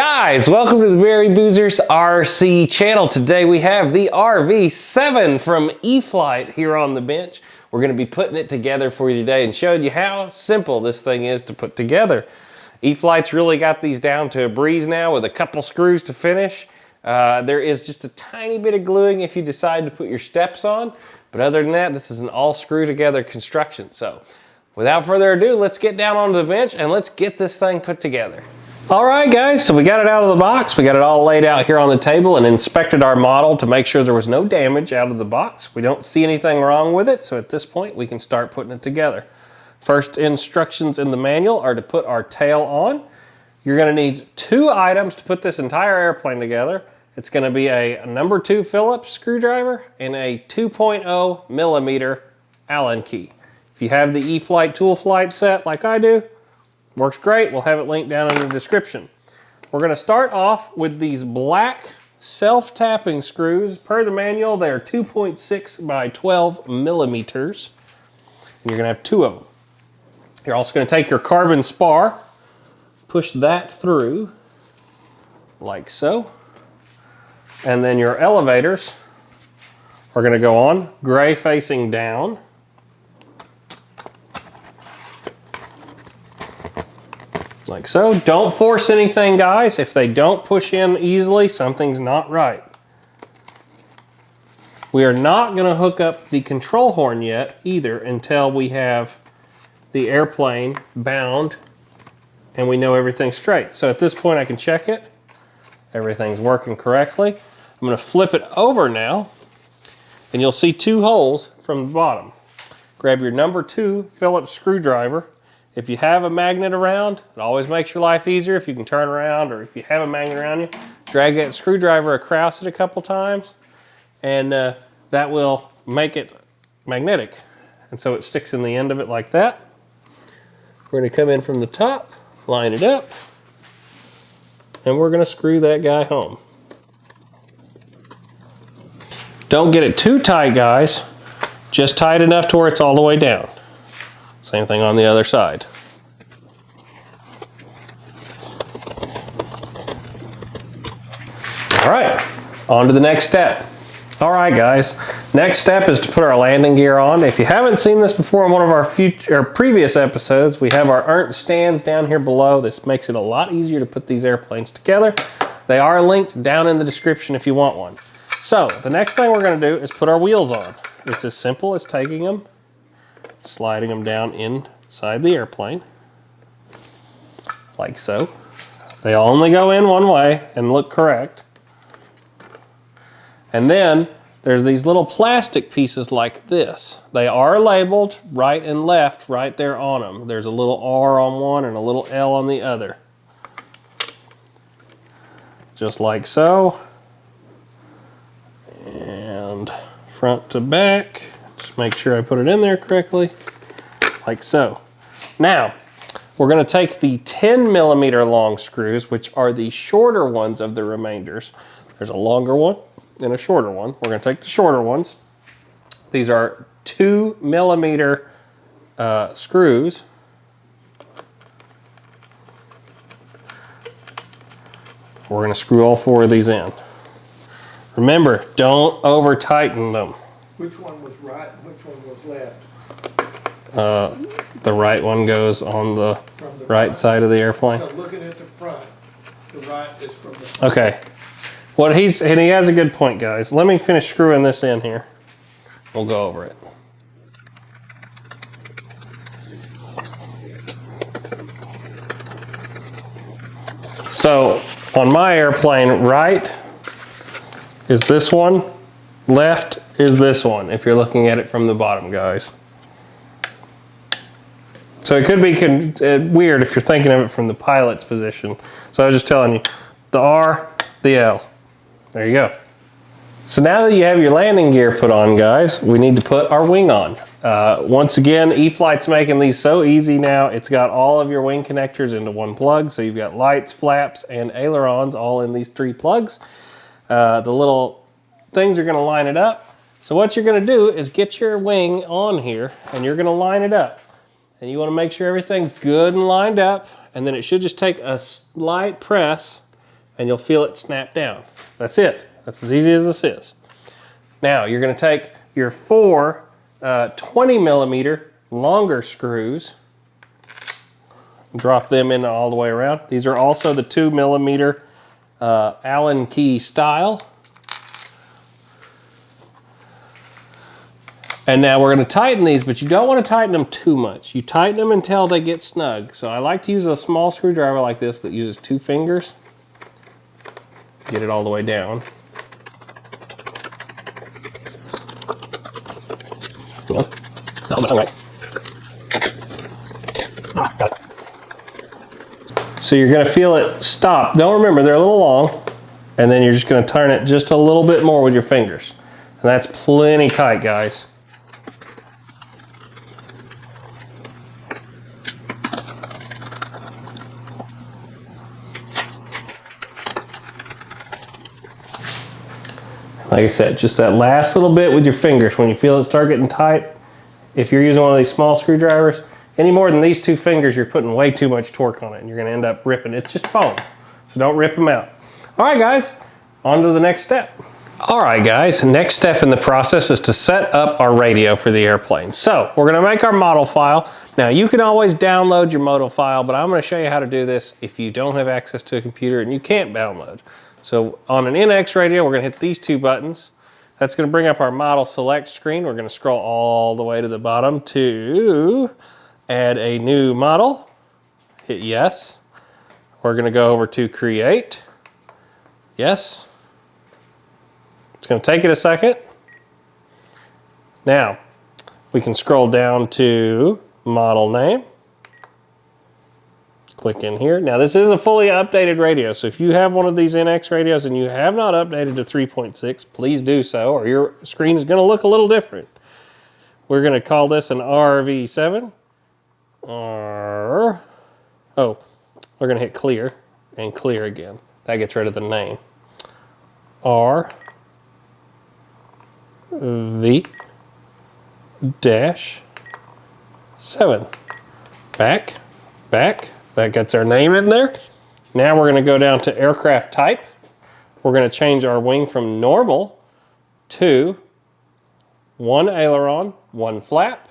Guys, welcome to the Barry Boozers RC channel. Today we have the RV-7 from E-flite here on the bench. We're going to be putting it together for you today and showing you how simple this thing is to put together. E-flite's really got these down to a breeze now with a couple screws to finish. There is just a tiny bit of gluing if you decide to put your steps on, but other than that, this is an all screw together construction. So without further ado, let's get down onto the bench and let's get this thing put together. All right, guys, so we got it out of the box. We got it all laid out here on the table and inspected our model to make sure there was no damage out of the box. We don't see anything wrong with it, so at this point we can start putting it together. First instructions in the manual are to put our tail on. You're going to need two items to put this entire airplane together. It's going to be a number 2 Phillips screwdriver and a 2.0 millimeter Allen key. If you have the E-flite Tool Set like I do, works great. We'll have it linked down in the description. We're going to start off with these black self-tapping screws. Per the manual, they're 2.6 by 12 millimeters. And you're going to have 2 of them. You're also going to take your carbon spar, push that through like so. And then your elevators are going to go on gray facing down. Like so. Don't force anything, guys. If they don't push in easily, something's not right. We are not going to hook up the control horn yet either until we have the airplane bound and we know everything's straight. So at this point I can check it. Everything's working correctly. I'm going to flip it over now and you'll see 2 holes from the bottom. Grab your number 2 Phillips screwdriver. If you have a magnet around, it always makes your life easier if you can turn around, or if you have a magnet around you, drag that screwdriver across it a couple times and that will make it magnetic. And so it sticks in the end of it like that. We're going to come in from the top, line it up, and we're going to screw that guy home. Don't get it too tight, guys. Just tight enough to where it's all the way down. Same thing on the other side. All right, on to the next step. All right, guys, next step is to put our landing gear on. If you haven't seen this before in one of our previous episodes, we have our Ernst stands down here below. This makes it a lot easier to put these airplanes together. They are linked down in the description if you want one. So the next thing we're going to do is put our wheels on. It's as simple as taking them, sliding them down inside the airplane, like so. They only go in one way and look correct. And then there's these little plastic pieces like this. They are labeled right and left right there on them. There's a little R on one and a little L on the other. Just like so. And front to back. Just make sure I put it in there correctly, like so. Now, we're going to take the 10 millimeter long screws, which are the shorter ones of the remainders. There's a longer one and a shorter one. We're going to take the shorter ones. These are 2 millimeter screws. We're going to screw all 4 of these in. Remember, don't over tighten them. Which one was right and which one was left? The right one goes on the right front side of the airplane. So looking at the front, the right is from the front. Okay. And he has a good point, guys. Let me finish screwing this in here. We'll go over it. So on my airplane, right is this one, left is this one, if you're looking at it from the bottom, guys. So it could be weird if you're thinking of it from the pilot's position. So I was just telling you, the R, the L. There you go. So now that you have your landing gear put on, guys, we need to put our wing on. Once again, E-flite's making these so easy now. It's got all of your wing connectors into one plug. So you've got lights, flaps, and ailerons all in these 3 plugs. The little things are going to line it up. So what you're going to do is get your wing on here and you're going to line it up. And you want to make sure everything's good and lined up. And then it should just take a slight press and you'll feel it snap down. That's it. That's as easy as this is. Now you're going to take your four 20 millimeter longer screws, drop them in all the way around. These are also the 2 millimeter Allen key style. And now we're going to tighten these, but you don't want to tighten them too much. You tighten them until they get snug. So I like to use a small screwdriver like this that uses 2 fingers. Get it all the way down. No, all right. Got it. So you're going to feel it stop. Don't remember, they're a little long. And then you're just going to turn it just a little bit more with your fingers. And that's plenty tight, guys. Like I said, just that last little bit with your fingers. When you feel it start getting tight, if you're using one of these small screwdrivers, any more than these 2 fingers, you're putting way too much torque on it and you're going to end up ripping. It's just foam, so don't rip them out. All right, guys, on to the next step. All right, guys, the next step in the process is to set up our radio for the airplane. So we're going to make our model file. Now, you can always download your model file, but I'm going to show you how to do this if you don't have access to a computer and you can't download. So on an NX radio, we're going to hit these 2 buttons. That's going to bring up our model select screen. We're going to scroll all the way to the bottom to add a new model. Hit yes. We're going to go over to create. Yes. It's going to take it a second. Now, we can scroll down to model name. Click in here. Now this is a fully updated radio, so if you have one of these NX radios and you have not updated to 3.6, please do so, or your screen is going to look a little different. We're going to call this an RV-7. We're going to hit clear and clear again. That gets rid of the name. RV-7. Back. That gets our name in there. Now we're going to go down to aircraft type. We're going to change our wing from normal to 1 aileron, 1 flap.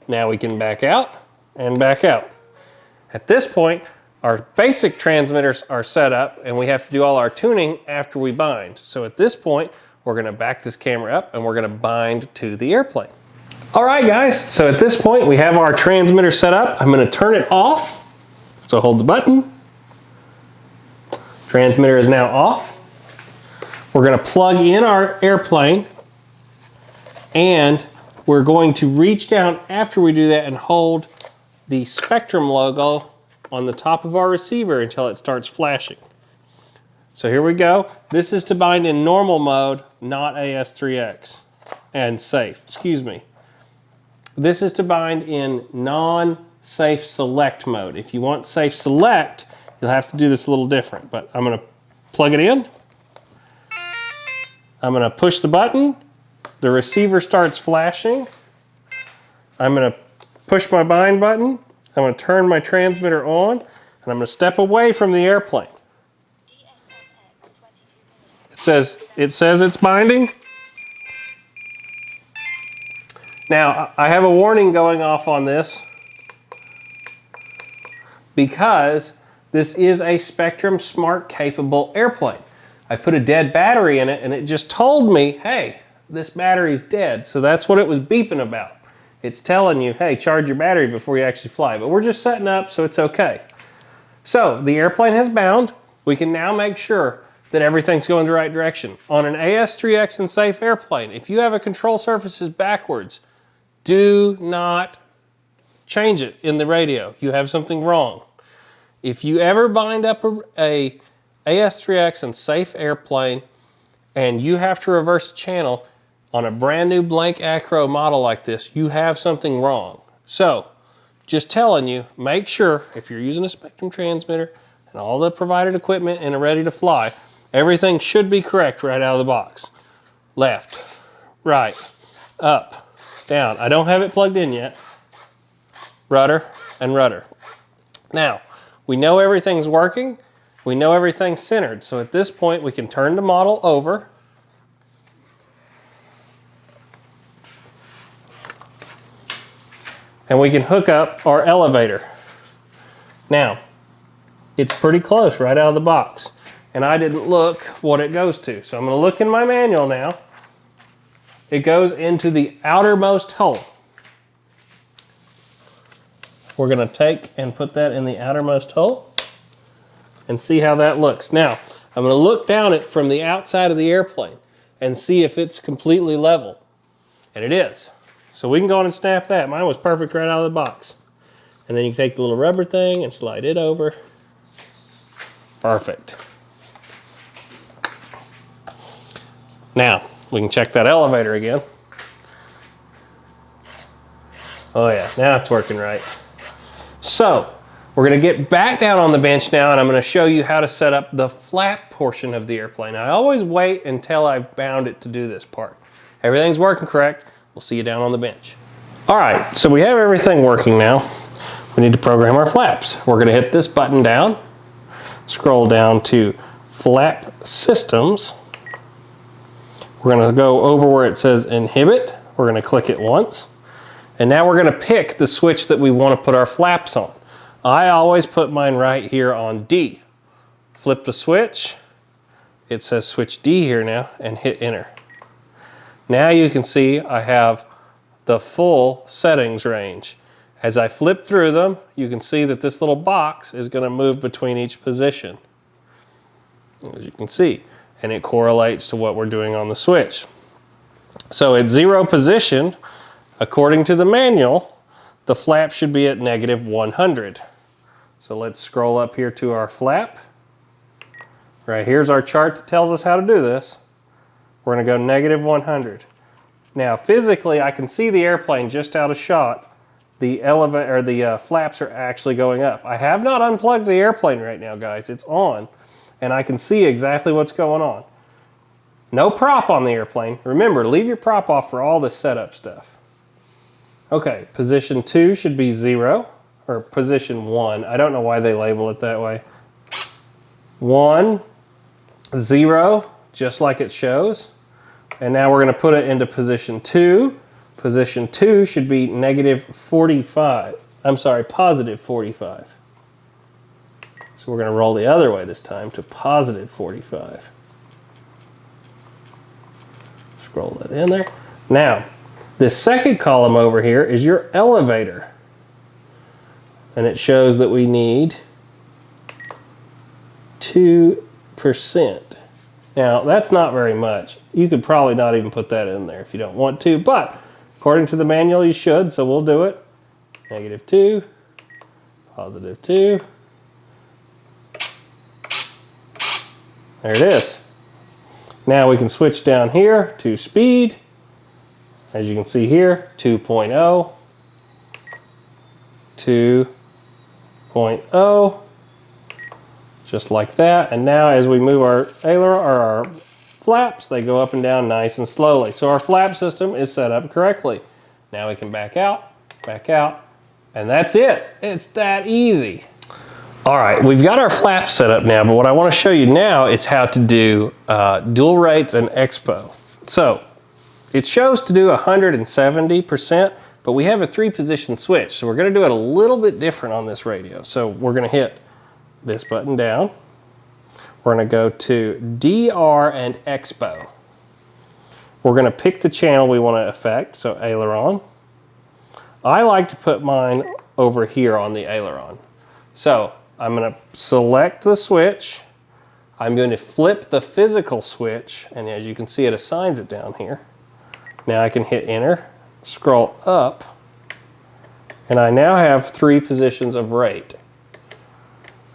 Now we can back out and back out. At this point, our basic transmitters are set up and we have to do all our tuning after we bind. So at this point, we're going to back this camera up and we're going to bind to the airplane. All right, guys, so at this point we have our transmitter set up. I'm going to turn it off. So hold the button. Transmitter is now off. We're going to plug in our airplane and we're going to reach down after we do that and hold the Spectrum logo on the top of our receiver until it starts flashing. So here we go. This is to bind in normal mode, not AS3X and safe, excuse me. This is to bind in non-safe select mode. If you want safe select, you'll have to do this a little different, but I'm going to plug it in. I'm going to push the button. The receiver starts flashing. I'm going to push my bind button. I'm going to turn my transmitter on, and I'm going to step away from the airplane. It says it's binding. Now, I have a warning going off on this because this is a Spectrum Smart capable airplane. I put a dead battery in it and it just told me, hey, this battery's dead. So that's what it was beeping about. It's telling you, hey, charge your battery before you actually fly. But we're just setting up, so it's okay. So the airplane has bound. We can now make sure that everything's going the right direction. On an AS3X and safe airplane, if you have a control surfaces backwards, do not change it in the radio. You have something wrong. If you ever bind up a AS3X and safe airplane and you have to reverse a channel on a brand new blank Acro model like this, you have something wrong. So, just telling you, make sure if you're using a Spectrum transmitter and all the provided equipment and are ready to fly, everything should be correct right out of the box. Left, right, up, down. I don't have it plugged in yet. Rudder and rudder. Now, we know everything's working. we know everything's centered. So at this point, we can turn the model over. And we can hook up our elevator. Now, it's pretty close right out of the box. And I didn't look what it goes to. So I'm going to look in my manual now. It goes into the outermost hole. We're going to take and put that in the outermost hole and see how that looks. Now, I'm going to look down it from the outside of the airplane and see if it's completely level. And it is. So we can go on and snap that. Mine was perfect right out of the box. And then you can take the little rubber thing and slide it over. Perfect. Now, we can check that elevator again. Oh yeah, now it's working right. So, we're going to get back down on the bench now, and I'm going to show you how to set up the flap portion of the airplane. I always wait until I've bound it to do this part. Everything's working correct. We'll see you down on the bench. All right, so we have everything working now. We need to program our flaps. We're going to hit this button down, scroll down to Flap Systems. We're going to go over where it says Inhibit. We're going to click it once. And now we're going to pick the switch that we want to put our flaps on. I always put mine right here on D. Flip the switch. It says switch D here now, and hit enter. Now you can see I have the full settings range. As I flip through them, you can see that this little box is going to move between each position, as you can see, and it correlates to what we're doing on the switch. So at 0 position, according to the manual, the flap should be at -100. So let's scroll up here to our flap. Right here's our chart that tells us how to do this. We're going to go -100. Now physically, I can see the airplane just out of shot. The elevator or the flaps are actually going up. I have not unplugged the airplane right now, guys. It's on, and I can see exactly what's going on. No prop on the airplane. Remember, leave your prop off for all this setup stuff. Okay, position 2 should be 0, or position 1. I don't know why they label it that way. 1, 0, just like it shows. And now we're going to put it into position 2. Position 2 should be -45. I'm sorry, +45. So we're going to roll the other way this time to +45. Scroll that in there. Now, this second column over here is your elevator. And it shows that we need 2%. Now, that's not very much. You could probably not even put that in there if you don't want to, but according to the manual, you should, so we'll do it. -2, +2. There it is. Now we can switch down here to speed. As you can see here, 2.0, 2.0, just like that. And now as we move our aileron or our flaps, they go up and down nice and slowly. So our flap system is set up correctly. Now we can back out, and that's it. It's that easy. All right, we've got our flaps set up now, but what I want to show you now is how to do dual rates and expo. So it shows to do 170%, but we have a 3-position switch, so we're going to do it a little bit different on this radio. So we're going to hit this button down. We're going to go to DR and expo. We're going to pick the channel we want to affect, so aileron. I like to put mine over here on the aileron. So I'm going to select the switch. I'm going to flip the physical switch, and as you can see, it assigns it down here. Now I can hit enter, scroll up, and I now have 3 positions of rate.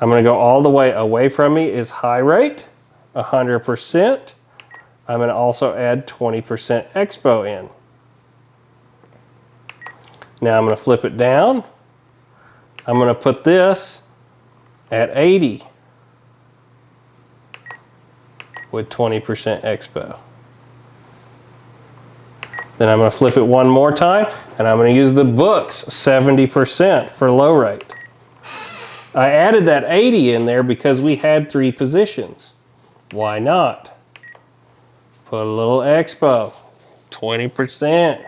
I'm going to go all the way away from me is high rate, 100%. I'm going to also add 20% expo in. Now I'm going to flip it down. I'm going to put this at 80 with 20% expo. Then I'm going to flip it one more time, and I'm going to use the book's 70% for low rate. I added that 80 in there because we had 3 positions. Why not? Put a little expo, 20%.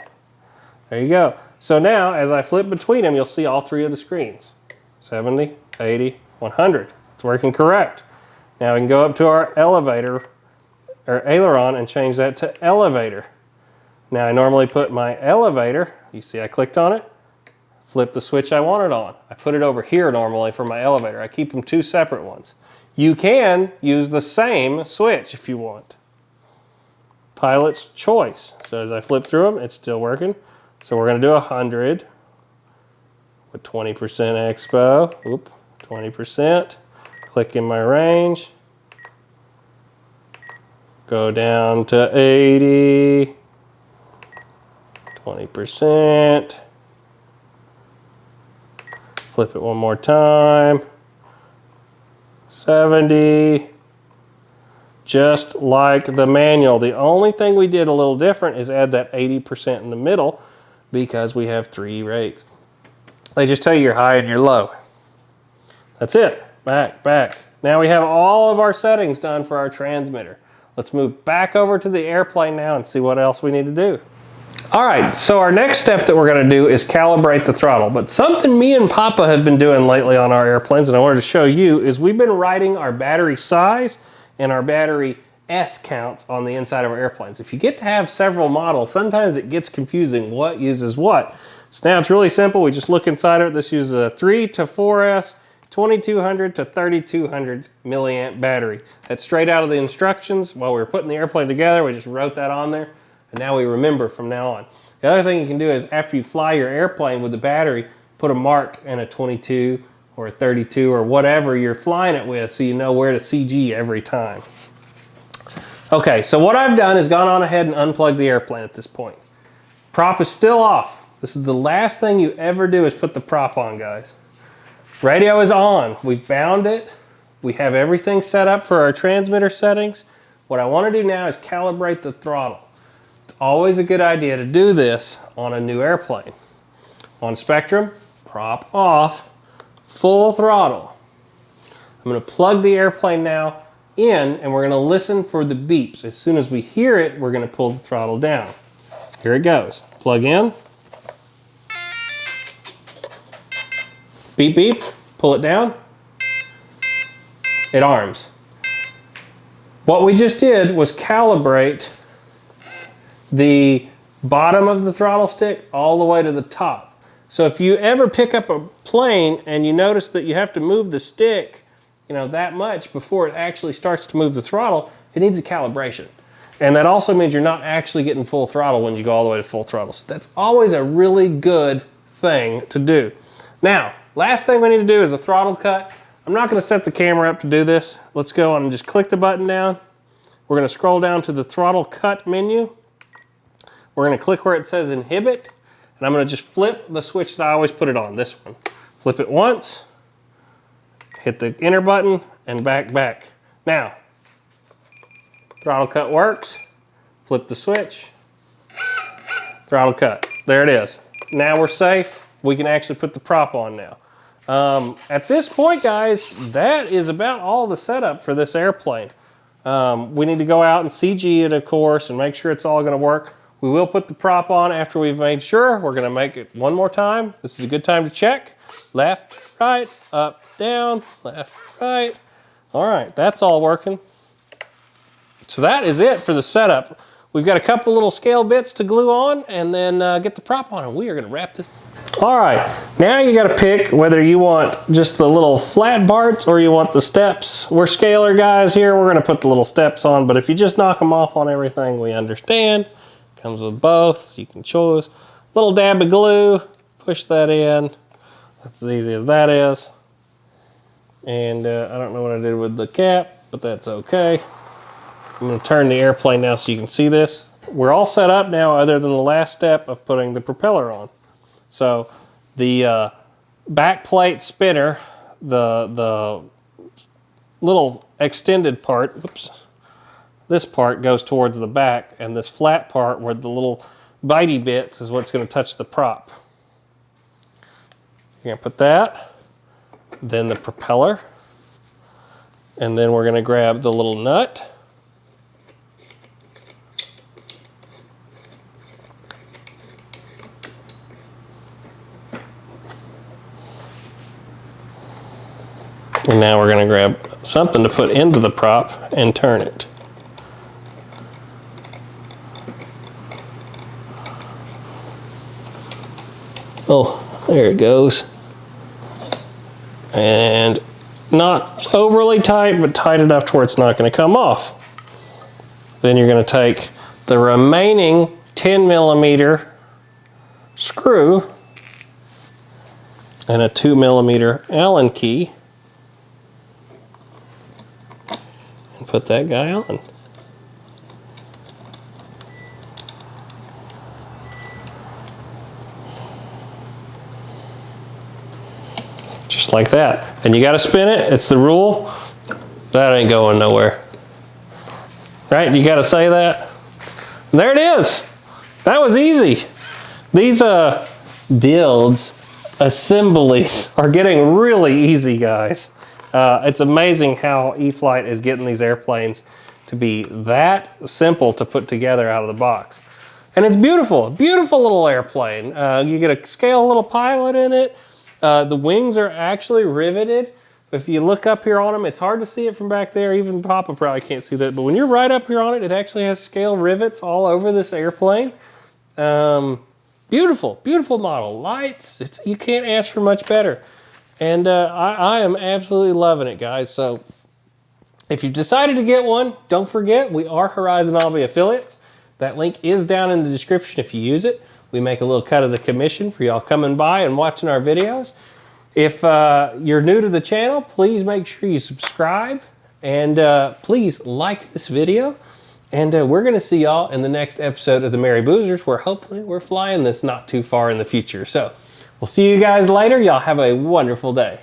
There you go. So now, as I flip between them, you'll see all 3 of the screens. 70, 80, 100. It's working correct. Now we can go up to our elevator, or aileron, and change that to elevator. Now I normally put my elevator, you see I clicked on it, flip the switch I want it on. I put it over here normally for my elevator. I keep them 2 separate ones. You can use the same switch if you want. Pilot's choice. So as I flip through them, it's still working. So we're going to do 100 with 20% expo. Oop, 20%. Click in my range. Go down to 80. 20%. Flip it one more time. 70. Just like the manual. The only thing we did a little different is add that 80% in the middle because we have 3 rates. They just tell you your high and your low. That's it. Back, back. Now we have all of our settings done for our transmitter. Let's move back over to the airplane now and see what else we need to do. All right, so our next step that we're going to do is calibrate the throttle. But something me and Papa have been doing lately on our airplanes, and I wanted to show you, is we've been writing our battery size and our battery S counts on the inside of our airplanes. If you get to have several models, sometimes it gets confusing what uses what. So now it's really simple. We just look inside of it. This uses a 3 to 4S, 2200 to 3200 milliamp battery. That's straight out of the instructions. While we were putting the airplane together, we just wrote that on there. And now we remember from now on. The other thing you can do is after you fly your airplane with the battery, put a mark in a 22 or a 32 or whatever you're flying it with so you know where to CG every time. Okay, so what I've done is gone on ahead and unplugged the airplane at this point. Prop is still off. This is the last thing you ever do is put the prop on, guys. Radio is on. We've bound it. We have everything set up for our transmitter settings. What I want to do now is calibrate the throttle. It's always a good idea to do this on a new airplane. On Spectrum, prop off, full throttle. I'm going to plug the airplane now in and we're going to listen for the beeps. As soon as we hear it, we're going to pull the throttle down. Here it goes. Plug in. Beep, beep. Pull it down. It arms. What we just did was calibrate the bottom of the throttle stick all the way to the top. So if you ever pick up a plane and you notice that you have to move the stick, that much before it actually starts to move the throttle, it needs a calibration. And that also means you're not actually getting full throttle when you go all the way to full throttle. So that's always a really good thing to do. Now, last thing we need to do is a throttle cut. I'm not going to set the camera up to do this. Let's go on and just click the button down. We're going to scroll down to the throttle cut menu. We're going to click where it says inhibit, and I'm going to just flip the switch that I always put it on, this one. Flip it once, hit the enter button, and back, back. Now, throttle cut works. Flip the switch, throttle cut. There it is. Now we're safe. We can actually put the prop on now. At this point, guys, that is about all the setup for this airplane. We need to go out and CG it, of course, and make sure it's all going to work. We will put the prop on after we've made sure. We're going to make it one more time. This is a good time to check. Left, right, up, down, left, right. All right, that's all working. So that is it for the setup. We've got a couple little scale bits to glue on and then get the prop on, and we are going to wrap this. All right, now you got to pick whether you want just the little flat parts or you want the steps. We're scaler guys here. We're going to put the little steps on, but if you just knock them off on everything, we understand. Comes with both. You can choose. Little dab of glue. Push that in. That's as easy as that is. And I don't know what I did with the cap, but that's okay. I'm going to turn the airplane now so you can see this. We're all set up now other than the last step of putting the propeller on. So the back plate spinner, the little extended part, whoops, this part goes towards the back, and this flat part where the little bitey bits is what's going to touch the prop. You're going to put that then the propeller, and then we're going to grab the little nut. And now we're going to grab something to put into the prop and turn it. Oh, there it goes. And not overly tight, but tight enough to where it's not going to come off. Then you're going to take the remaining 10mm screw and a 2mm Allen key and put that guy on. Just like that. And you got to spin it. It's the rule. That ain't going nowhere. Right? You got to say that. There it is. That was easy. These builds, assemblies are getting really easy, guys. It's amazing how E-flite is getting these airplanes to be that simple to put together out of the box. And it's beautiful. Beautiful little airplane. You get a scale little pilot in it. The wings are actually riveted. If you look up here on them, it's hard to see it from back there. Even Papa probably can't see that. But when you're right up here on it, it actually has scale rivets all over this airplane. Beautiful, beautiful model. Lights, you can't ask for much better. And I am absolutely loving it, guys. So if you've decided to get one, don't forget, we are Horizon Hobby affiliates. That link is down in the description if you use it. We make a little cut of the commission for y'all coming by and watching our videos. If you're new to the channel, please make sure you subscribe and please like this video. And we're going to see y'all in the next episode of the Merry Boozers, where hopefully we're flying this not too far in the future. So we'll see you guys later. Y'all have a wonderful day.